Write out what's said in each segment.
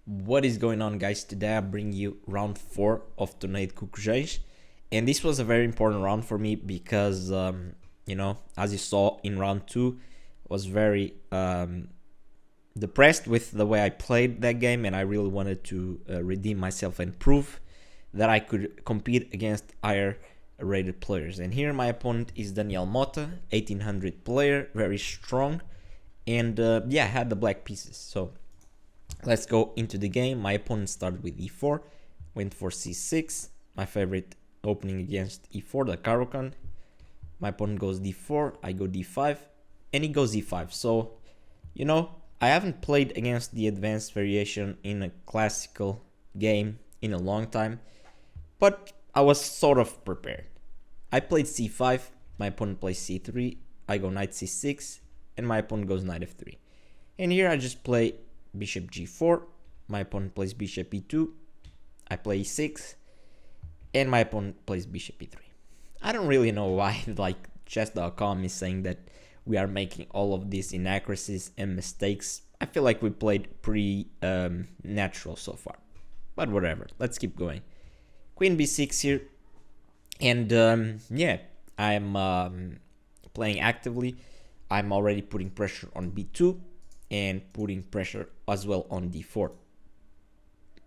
What is going on, guys? Today I bring you round 4 of Torneio de Cucujões, and this was a very important round for me because as you saw in round 2, I was very depressed with the way I played that game, and I really wanted to redeem myself and prove that I could compete against higher rated players. And here my opponent is Daniel Mota, 1800 player, very strong, and had the black pieces. So let's go into the game. My opponent started with e4, went for c6, my favorite opening against e4, the Caro-Kann. My opponent goes d4, I go d5, and he goes e5. So, I haven't played against the advanced variation in a classical game in a long time, but I was sort of prepared. I played c5, my opponent plays c3, I go knight c6, and my opponent goes knight f3. And here I just play bishop g4, my opponent plays bishop e2, I play e6, and my opponent plays bishop e3. I don't really know why chess.com is saying that we are making all of these inaccuracies and mistakes. I feel like we played pretty natural so far, but whatever, let's keep going. Queen b6 here, and I'm playing actively. I'm already putting pressure on b2 and putting pressure as well on d4.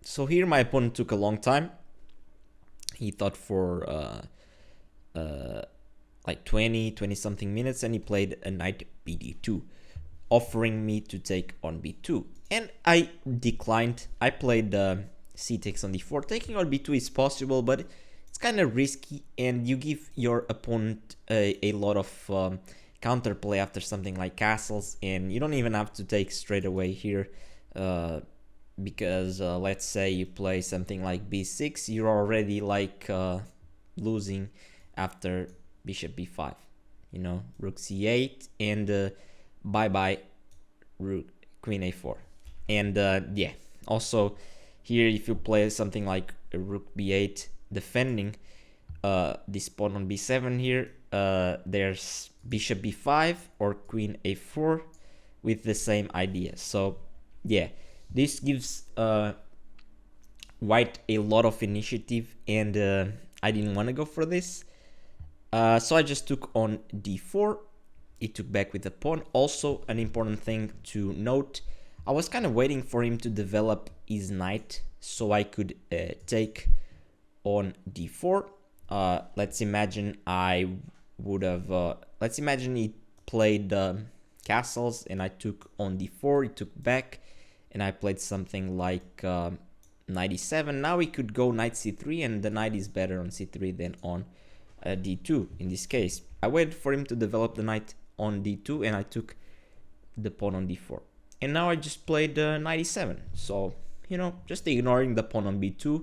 So here my opponent took a long time. He thought for 20 something minutes, and he played a knight bd2, offering me to take on b2, and I declined. I played c takes on d4. Taking on b2 is possible, but it's kind of risky, and you give your opponent a lot of counterplay after something like castles, and you don't even have to take straight away here, because let's say you play something like b6, you're already losing after bishop b5, rook c8, and bye bye rook queen a4. And also here, if you play something like a rook b8 defending this pawn on b7 here, there's bishop b5 or queen a4 with the same idea. So this gives white a lot of initiative, and I didn't want to go for this, so I just took on d4. He took back with the pawn. Also, an important thing to note, I was kind of waiting for him to develop his knight so I could take on d4. Let's imagine let's imagine he played castles and I took on d4, he took back, and I played something like knight e7. Now he could go knight c3, and the knight is better on c3 than on d2 in this case. I waited for him to develop the knight on d2, and I took the pawn on d4. And now I just played knight e7. So, just ignoring the pawn on b2,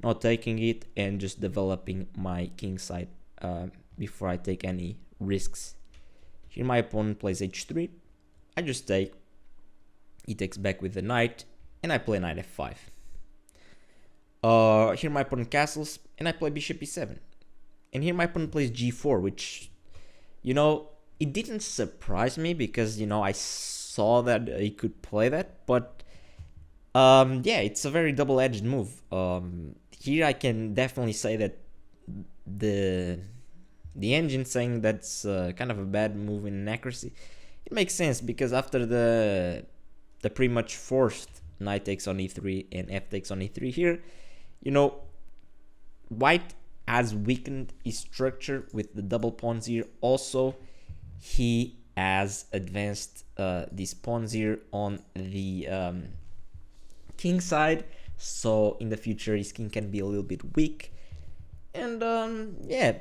not taking it, and just developing my kingside before I take any risks. Here my opponent plays h3. I just take. He takes back with the knight, and I play knight f5. Here my opponent castles, and I play bishop e7. And here my opponent plays g4, which, it didn't surprise me because, I saw that he could play that. But, it's a very double-edged move. Here I can definitely say that the engine saying that's kind of a bad move in accuracy, it makes sense, because after the pretty much forced knight takes on e3 and f takes on e3 here, white has weakened his structure with the double pawns here. Also, he has advanced these pawns here on the king side, so in the future his king can be a little bit weak. And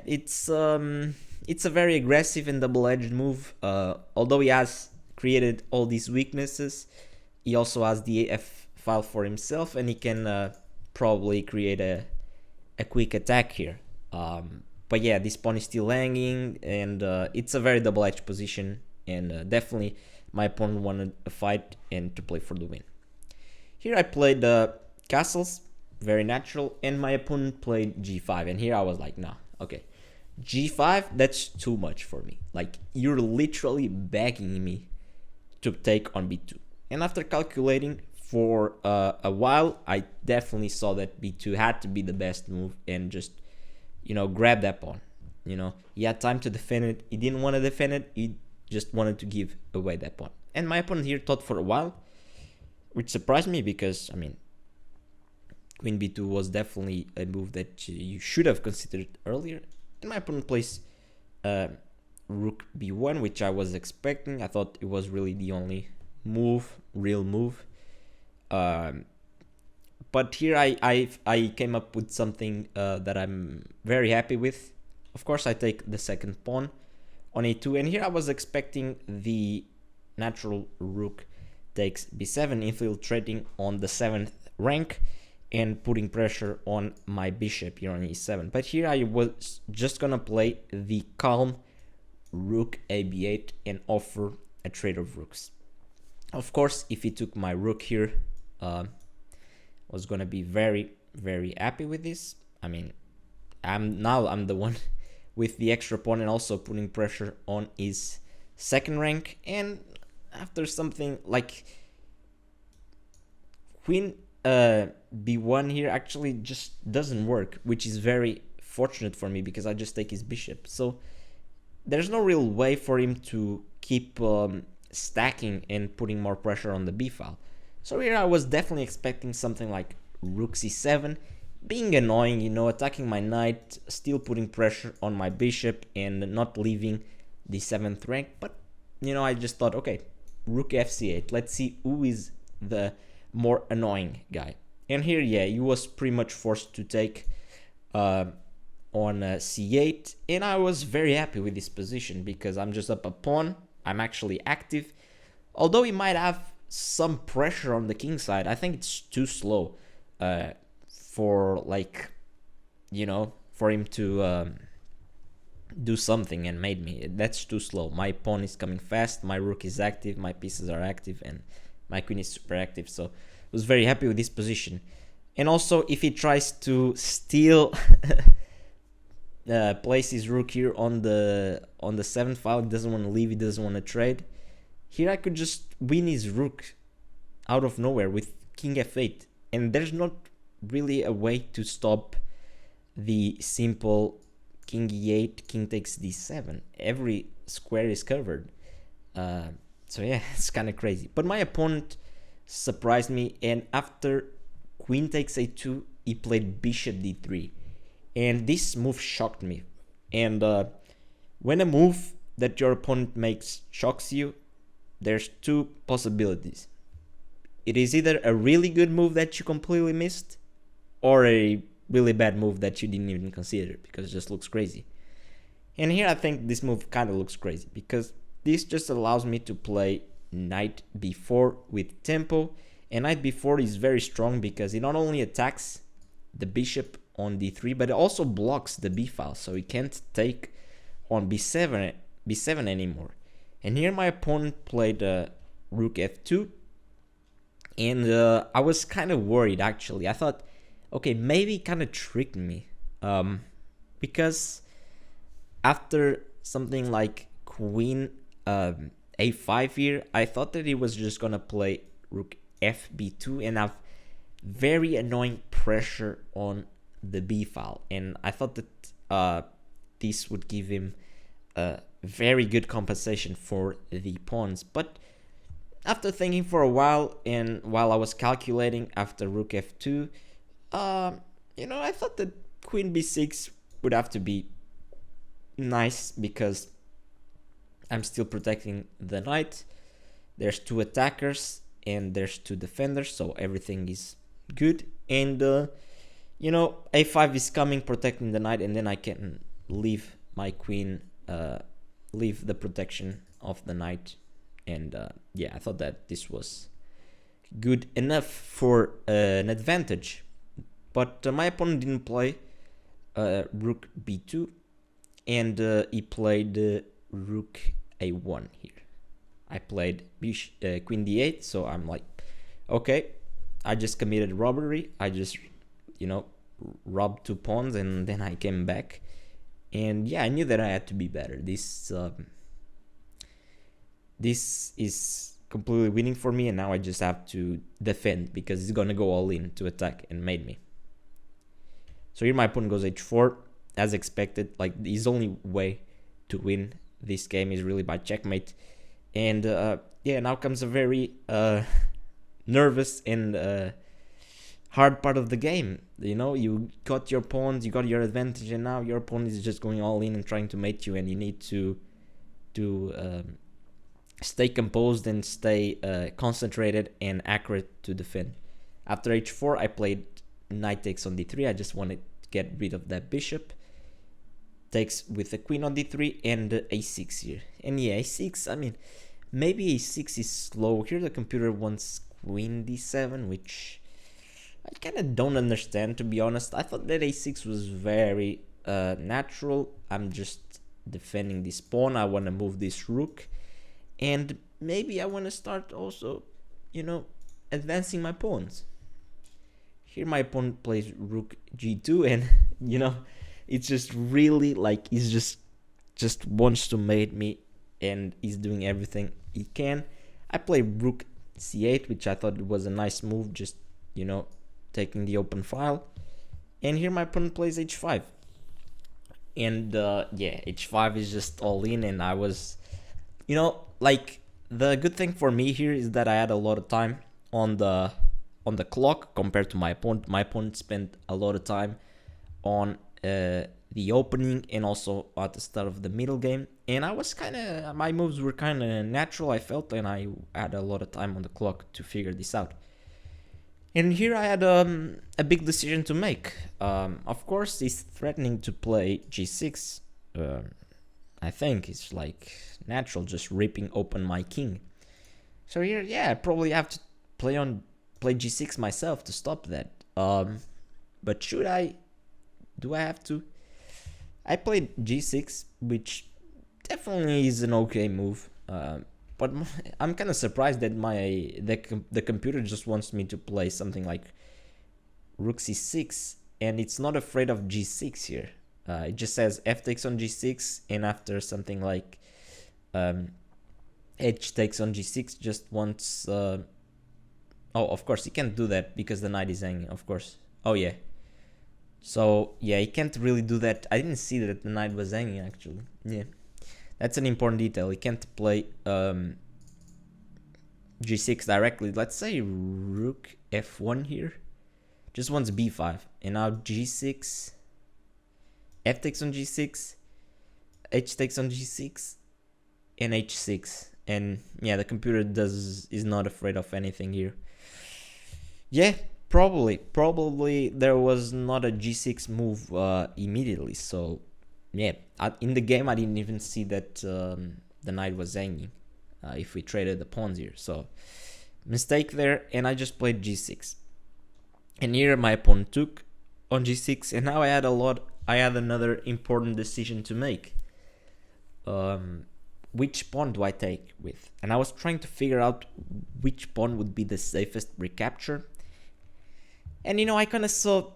it's a very aggressive and double-edged move. Although he has created all these weaknesses, he also has the AF file for himself, and he can probably create a quick attack here. But this pawn is still hanging, and it's a very double-edged position, and definitely my opponent wanted a fight and to play for the win. Here I played castles, very natural, and my opponent played g5, and here I was like, nah, okay, g5, that's too much for me. You're literally begging me to take on b2. And after calculating for a while, I definitely saw that b2 had to be the best move and just, grab that pawn. He had time to defend it. He didn't want to defend it. He just wanted to give away that pawn. And my opponent here thought for a while, which surprised me because, queen b2 was definitely a move that you should have considered earlier. And my opponent plays rook b1, which I was expecting. I thought it was really the only real move. But here I came up with something that I'm very happy with. Of course, I take the second pawn on a2, and here I was expecting the natural rook takes b7, infiltrating on the 7th rank and putting pressure on my bishop here on e7. But here I was just gonna play the calm rook ab8 and offer a trade of rooks. Of course, if he took my rook here, was gonna be very, very happy with this. I'm the one with the extra pawn and also putting pressure on his second rank. And after something like queen b1 here actually just doesn't work, which is very fortunate for me because I just take his bishop. So there's no real way for him to keep stacking and putting more pressure on the b file. So here I was definitely expecting something like rook c7, being annoying, attacking my knight, still putting pressure on my bishop and not leaving the 7th rank. But, I just thought, okay, rook fc8, let's see who is the more annoying guy. And here, yeah, he was pretty much forced to take on c8, and I was very happy with this position because I'm just up a pawn, I'm actually active. Although he might have some pressure on the king side, I think it's too slow for him to do something and mate me. That's too slow. My pawn is coming fast, my rook is active, my pieces are active, and my queen is super active. So I was very happy with this position. And also, if he tries to steal place his rook here on the 7th file, he doesn't want to leave, he doesn't want to trade. Here I could just win his rook out of nowhere with king f8, and there's not really a way to stop the simple king e8, king takes d7. Every square is covered. So yeah, it's kind of crazy. But my opponent surprised me, and after queen takes a2, he played bishop d3, and this move shocked me. And when a move that your opponent makes shocks you, there's two possibilities. It is either a really good move that you completely missed, or a really bad move that you didn't even consider because it just looks crazy. And here I think this move kind of looks crazy because this just allows me to play knight b4 with tempo, and knight b4 is very strong because it not only attacks the bishop on d3, but it also blocks the b file, so he can't take on b7 anymore. And here my opponent played rook f2, and I was kind of worried actually. I thought, okay, maybe he kind of tricked me, because after something like queen a5 here, I thought that he was just gonna play rook fb2 and have very annoying pressure on the b file, and I thought that this would give him very good compensation for the pawns. But after thinking for a while, and while I was calculating after rook f2, I thought that queen b6 would have to be nice because I'm still protecting the knight. There's two attackers and there's two defenders, so everything is good. And a5 is coming, protecting the knight, and then I can leave my queen, leave the protection of the knight. And yeah, I thought that this was good enough for an advantage. But my opponent didn't play rook b2, and he played rook a1 here. I played queen d8, so I'm like, okay, I just committed robbery. I just, robbed two pawns, and then I came back. And yeah, I knew that I had to be better. This is completely winning for me, and now I just have to defend because he's gonna go all in to attack and mate me. So here my opponent goes h4, as expected. Like, his only way to win this game is really by checkmate. And yeah, now comes a very nervous and hard part of the game. You know, you got your pawns, you got your advantage, and now your opponent is just going all in and trying to mate you, and you need to stay composed and stay concentrated and accurate to defend. After h4, I played knight takes on d3. I just wanted to get rid of that bishop. Takes with the queen on d3 and a6 here. And yeah, a6, I mean, maybe a6 is slow. Here the computer wants queen d7, which I kind of don't understand, to be honest. I thought that a6 was very natural. I'm just defending this pawn. I want to move this rook. And maybe I want to start also, you know, advancing my pawns. Here my opponent plays rook g2, and, you know, it's just really like he's just wants to mate me, and he's doing everything he can. I play rook c8, which I thought was a nice move, just, you know, taking the open file. And here my opponent plays h5. And yeah, h5 is just all in, and I was, you know, like, the good thing for me here is that I had a lot of time on the clock compared to my opponent. My opponent spent a lot of time on the opening and also at the start of the middle game, and I was my moves were kind of natural, I felt, and I had a lot of time on the clock to figure this out. And here I had a big decision to make. Of course, he's threatening to play g6. I think it's like natural, just ripping open my king. So here, yeah, I probably have to play g6 myself to stop that. But should I? Do I have to? I played g6, which definitely is an okay move. But I'm kind of surprised that the computer just wants me to play something like rook c6, and it's not afraid of g6 here. It just says f takes on g6, and after something like h takes on g6, just wants. Oh, of course, he can't do that because the knight is hanging, of course. Oh, yeah. So, yeah, he can't really do that. I didn't see that the knight was hanging, actually. Yeah. That's an important detail. He can't play g6 directly. Let's say rook f1 here. Just wants b5. And now g6. F takes on g6. H takes on g6. And h6. And yeah, the computer is not afraid of anything here. Yeah, probably there was not a g6 move immediately. So yeah, in the game I didn't even see that the knight was hanging if we traded the pawns here. So mistake there, and I just played g6. And here my opponent took on g6, and now I had another important decision to make. Which pawn do I take with? And I was trying to figure out which pawn would be the safest recapture. And, you know, I kind of saw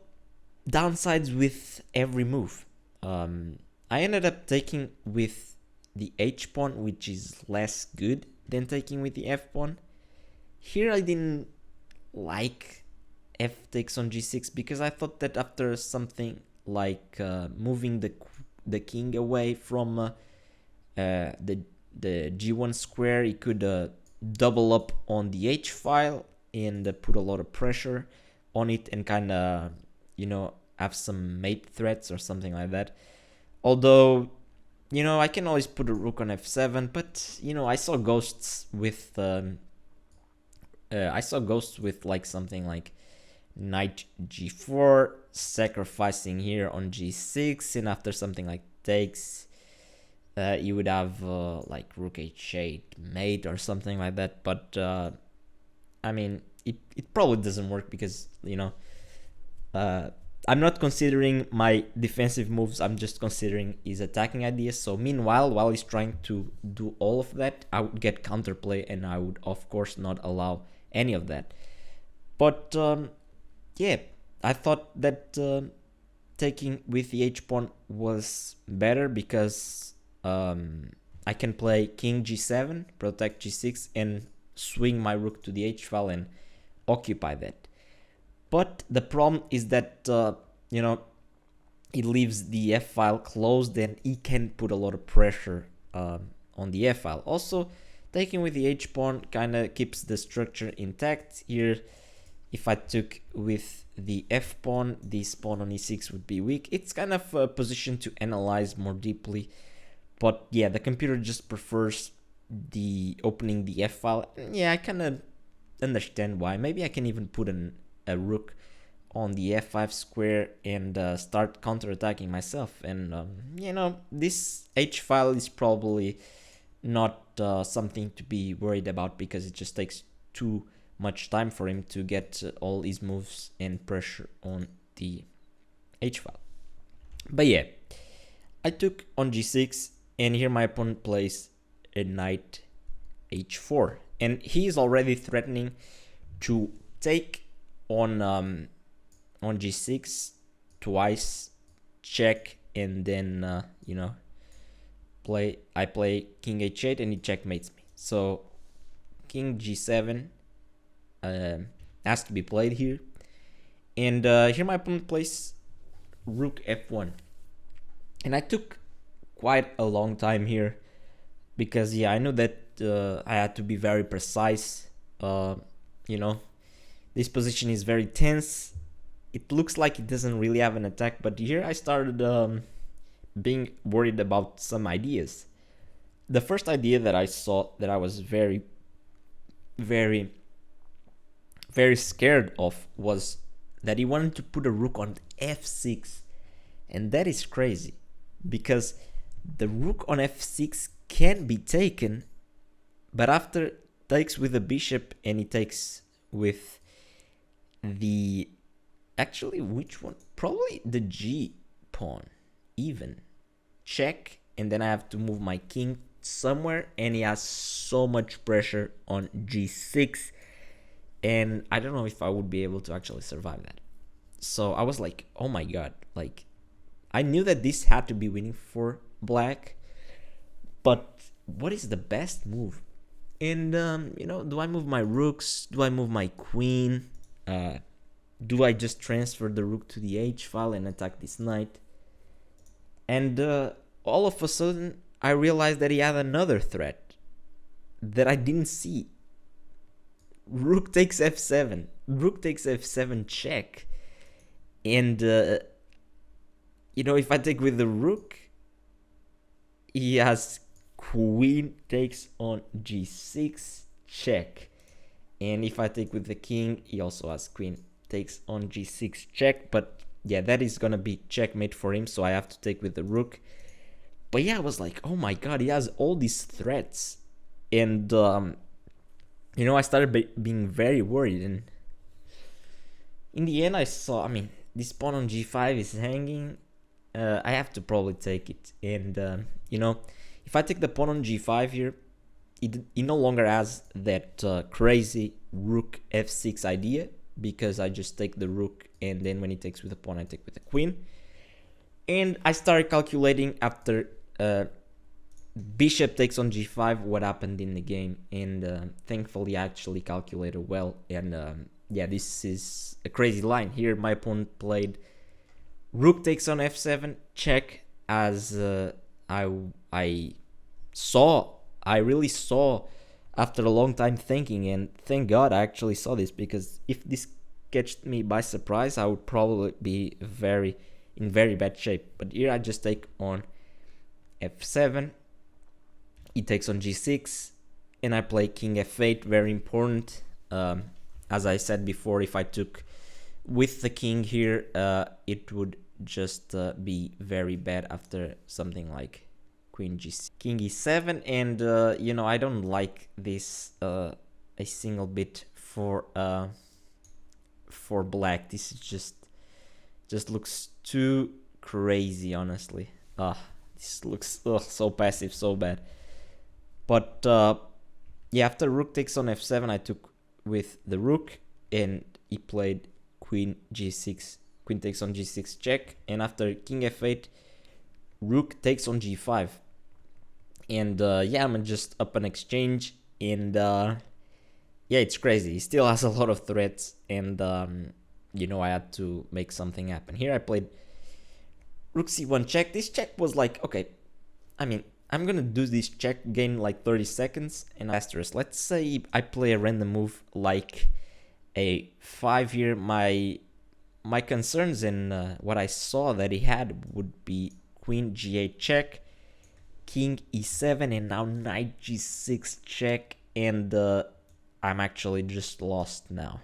downsides with every move. I ended up taking with the h pawn, which is less good than taking with the f pawn. Here I didn't like f takes on g6 because I thought that after something like moving the king away from the g1 square, he could double up on the h file and put a lot of pressure on it and kind of, you know, have some mate threats or something like that. Although, you know, I can always put a rook on f7, but, you know, I saw ghosts with like something like knight g4, sacrificing here on g6, and after something like takes, you would have like rook h8 mate or something like that. But I mean, it probably doesn't work because, you know, I'm not considering my defensive moves, I'm just considering his attacking ideas. So meanwhile, while he's trying to do all of that, I would get counterplay, and I would of course not allow any of that. But yeah, I thought that taking with the h pawn was better because I can play king g7, protect g6, and swing my rook to the h file and occupy that. But the problem is that it leaves the f file closed, and he can put a lot of pressure on the f file. Also, taking with the h pawn kind of keeps the structure intact. Here, if I took with the f pawn, this pawn on e6 would be weak. It's kind of a position to analyze more deeply, but yeah, the computer just prefers the opening the f file. Yeah, I kind of understand why. Maybe I can even put a rook on the f5 square and start counterattacking myself. And this h file is probably not something to be worried about, because it just takes too much time for him to get all his moves and pressure on the h file. But yeah, I took on g6, and here my opponent plays a knight h4, and he is already threatening to take on g6 twice, check, and then I play king h8, and he checkmates me. So king g7 has to be played here, and here my opponent plays rook f1, and I took quite a long time here, because I knew that I had to be very precise. This position is very tense. It looks like it doesn't really have an attack, but here I started being worried about some ideas. The first idea that I saw that I was very, very, very scared of was that he wanted to put a rook on f6, and that is crazy, because the rook on f6 can be taken, but after takes with the bishop, and he takes with the which one? Probably the g pawn, even check, and then I have to move my king somewhere, and he has so much pressure on g6, and I don't know if I would be able to actually survive that. So I was like, oh my god, like I knew that this had to be winning for black, but what is the best move? And do I move my rooks? Do I move my queen? Do I just transfer the rook to the h file and attack this knight? And all of a sudden I realized that he had another threat that I didn't see. Rook takes f7. Rook takes f7 check. And if I take with the rook, he has queen takes on g6 check. And if I take with the king, he also has queen takes on g6 check. But yeah, that is gonna be checkmate for him, so I have to take with the rook. But yeah, I was like, oh my god, he has all these threats. And I started being very worried. And in the end, I saw, this pawn on g5 is hanging. I have to probably take it. And if I take the pawn on g5 here, he no longer has that crazy rook f6 idea, because I just take the rook, and then when he takes with the pawn, I take with the queen. And I started calculating after bishop takes on g5 what happened in the game, and thankfully I actually calculated well. And this is a crazy line. Here my opponent played rook takes on f7 check, as I really saw after a long time thinking, and thank God I actually saw this, because if this catched me by surprise, I would probably be in very bad shape. But here I just take on f7, he takes on g6, and I play king f8, very important. As I said before, if I took with the king here, it would just be very bad after something like queen g6, king e7, and I don't like this a single bit for black. This is just looks too crazy, honestly. This looks so passive, so bad. But after rook takes on f7, I took with the rook, and he played queen g6, queen takes on g6 check, and after king f8, rook takes on g5. And I'm just up an exchange, and yeah, it's crazy. He still has a lot of threats, and I had to make something happen. Here I played rook c1 check. This check was like, okay, I mean, I'm gonna do this check, gain like 30 seconds, and asterisk. Let's say I play a random move like a 5 here. My concerns and what I saw that he had would be queen g8 check, king e7, and now knight g6 check, and I'm actually just lost now.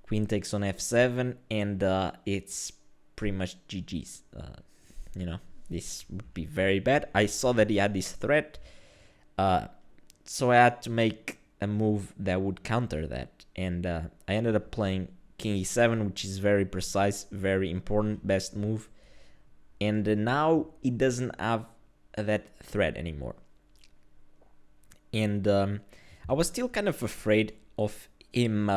Queen takes on f7, and it's pretty much GG's. This would be very bad. I saw that he had this threat, so I had to make a move that would counter that, and I ended up playing king e7, which is very precise, very important, best move, and now he doesn't have that threat anymore. And I was still kind of afraid of him,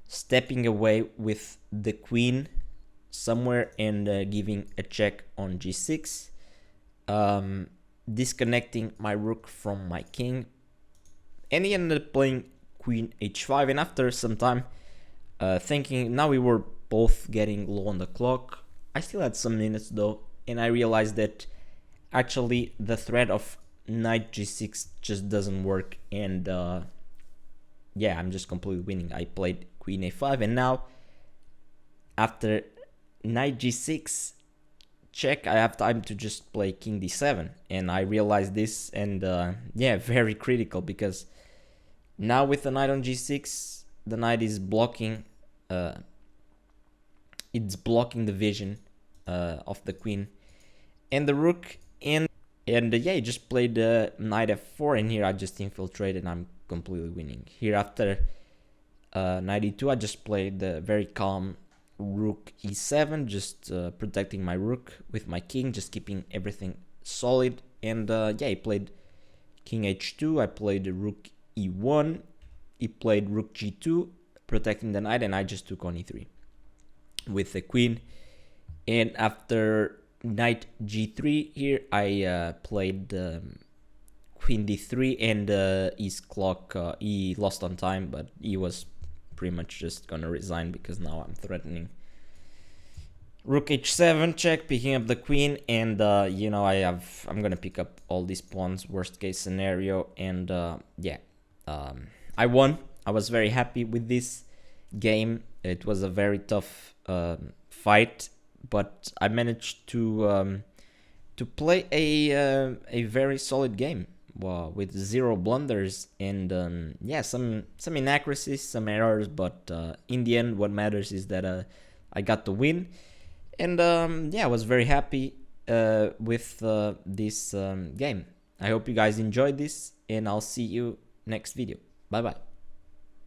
stepping away with the queen somewhere and giving a check on g6, disconnecting my rook from my king, and he ended up playing queen h5. And after some time thinking, now we were both getting low on the clock. I still had some minutes though, and I realized that actually the threat of knight g6 just doesn't work, and I'm just completely winning. I played queen a5, and now after knight g6 check, I have time to just play king d7, and I realized this, and very critical, because now with the knight on g6, the knight is blocking it's blocking the vision of the queen and the rook, and he just played knight f4, and here I just infiltrated and I'm completely winning. Here after knight e2, I just played the very calm rook e7, just protecting my rook with my king, just keeping everything solid. And he played king h2, I played rook e1, he played rook g2, protecting the knight, and I just took on e3 with the queen. And after knight g3 here, I played queen d3, and his clock, he lost on time, but he was pretty much just gonna resign because now I'm threatening. Rook h7 check, picking up the queen, and I'm gonna pick up all these pawns, worst case scenario, and I won. I was very happy with this game. It was a very tough fight, but I managed to play a very solid game. With 0 blunders and some inaccuracies, some errors, but in the end what matters is that I got the win, and I was very happy with this game. I hope you guys enjoyed this, and I'll see you next video. Bye bye.